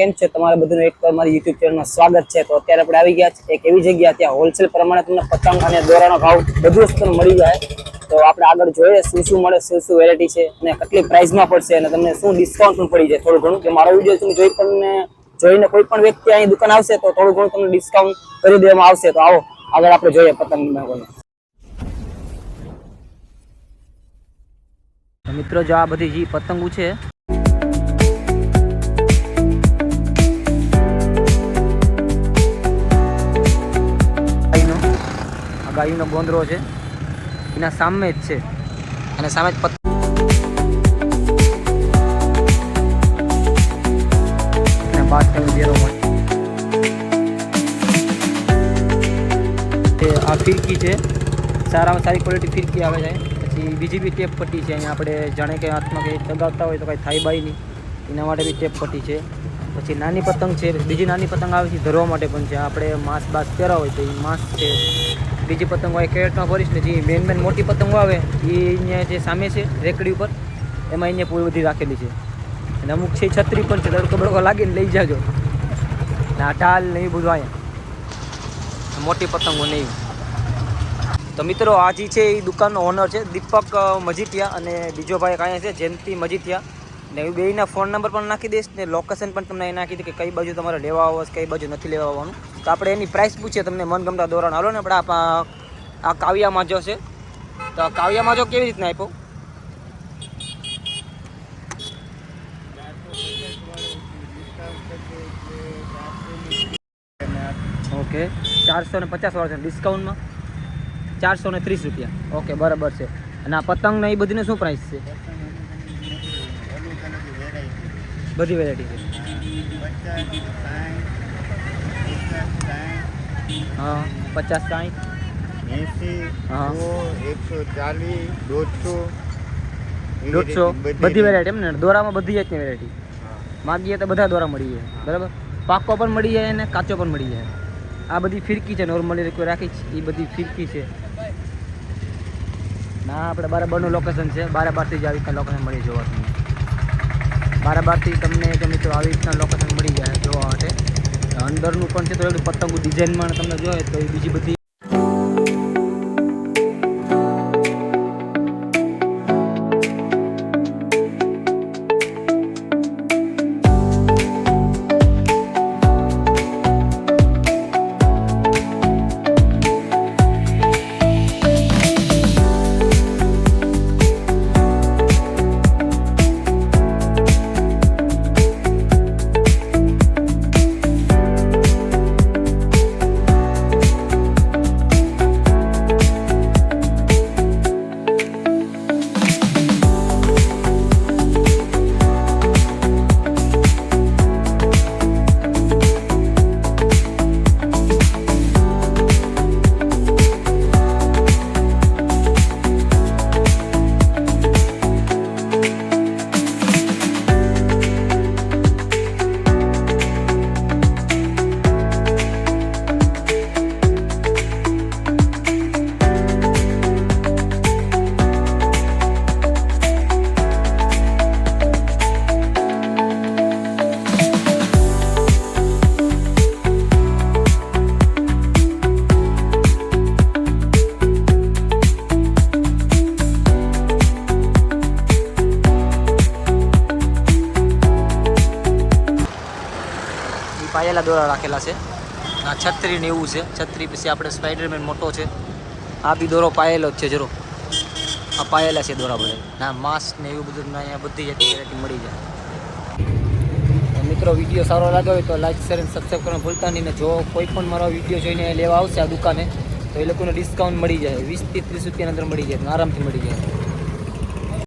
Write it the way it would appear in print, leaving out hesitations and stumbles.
કેમ છે તમારા બધાનું એક મારી YouTube ચેનલમાં સ્વાગત છે। તો અત્યારે આપણે આવી ગયા છે એક એવી જગ્યા ત્યાં હોલસેલ પ્રમાણે તમને પતંગ અને દોરાનો ભાવ બધું જ તમને મળી જાય। તો આપણે આગળ જોઈએ શું મળે, શું વેરાયટી છે અને કેટલી પ્રાઇસમાં પડશે અને તમને શું ડિસ્કાઉન્ટ પણ પડી જાય થોડું ઘણું। કે મારો વિડીયો તમે જોઈને કોઈ પણ વ્યક્તિ અહીં દુકાન આવશે તો થોડું ઘણું તમને ડિસ્કાઉન્ટ કરી દેવામાં આવશે। તો આવો આગળ આપણે જોઈએ પતંગ। મિત્રો જો આ બધી જે પતંગો છે ગાયનો ગોંદરો છે એના સામે જ છે અને સામે જ આ ફિરકી છે, સારામાં સારી ક્વોલિટી ફિરકી આવે છે। પછી બીજી બી ટેપ પટ્ટી છે, અહીંયા આપણે જાણે કે હાથમાં કંઈ ચગાવતા હોય તો કંઈ થાય બાય નહીં એના માટે બી ટેપ પટ્ટી છે। પછી નાની પતંગ છે, બીજી નાની પતંગ આવે છે ધરવા માટે પણ છે। આપણે માંસ બાસ પહેરા હોય તો એ માંસ છે। બીજી પતંગો એ કેરેટમાં ભરીશ ને જે મેન મોટી પતંગો આવે એ અહીંયા જે સામે છે રેકડી ઉપર એમાં અહીંયા પૂરી બધી રાખેલી છે અને અમુક છે છત્રી પણ છે, તડકો બડકો લાગીને લઈ જાજો ને આ ઢાલ ને એ બધું અહીંયા મોટી પતંગો નહીં। તો મિત્રો આ જે છે એ દુકાનનો ઓનર છે દીપક મજીઠિયા અને બીજો ભાઈ અહીંયા છે જયંતિ મજીઠિયા ને એ બેયના ફોન નંબર પણ નાખી દઈશ ને લોકેશન પણ તમને નાખી દે કે કઈ બાજુ તમારે લેવા આવો કઈ બાજુ નથી લેવા આવવાનું। તો આપણે એની પ્રાઇસ પૂછીએ તમને મનગમતા ધોરણ હાલો ને આપણે આ કાવ્યા માજો છે તો આ કાવ્યા માજો કેવી રીતના આપ્યો? ઓકે 450 વાળો છે ડિસ્કાઉન્ટમાં 430 રૂપિયા। ઓકે બરાબર છે। અને આ પતંગ ને એ બધીને શું પ્રાઇસ છે? બધી વેરાયટી છે। हाँ 50, 60, 80, हाँ 140, 150 બધી વેરાયટી એમ ને? દોરામાં બધી જાતની વેરાયટી માગીએ તો બધા દોરા મળી જાય બરાબર। પાકો પણ મળી જાય અને કાચો પણ મળી જાય। આ બધી ફિરકી છે નોર્મલી કોઈ રાખી છે એ બધી ફિરકી છે ના આપણે બારાબારનું લોકેશન છે। બારાબારથી જ આવી રીતના લોકેશન મળી જોવા તમને બારાબારથી તમને જો મિત્રો આવી રીતના લોકેશન મળી જાય જોવા માટે। અંદરનું પણ છે તો એટલું પતંગો ડિઝાઇનમાં તમને જોઈએ તો એ બીજી બધી પાયેલા દોરા રાખેલા છે। આ છત્રી ને એવું છે, છત્રી પછી આપણે સ્પાઈડરમેન મોટો છે આ બી દોરો પાયેલો જ છે જરો આ પાયેલા છે દોરા બધા ના માસ્ક ને એવું બધું અહીંયા બધી જાતની વેરાયટી મળી જાય। મિત્રો વિડીયો સારો લાગ્યો હોય તો લાઈક શેર અને સબસ્ક્રાઈબ કરવાનું ભૂલતા નહીં ને જો કોઈ પણ મારો વિડીયો જોઈને લેવા આવશે આ દુકાને તો એ લોકોને ડિસ્કાઉન્ટ મળી જાય 20 થી 30 રૂપિયાની અંદર મળી જાય આરામથી મળી જાય।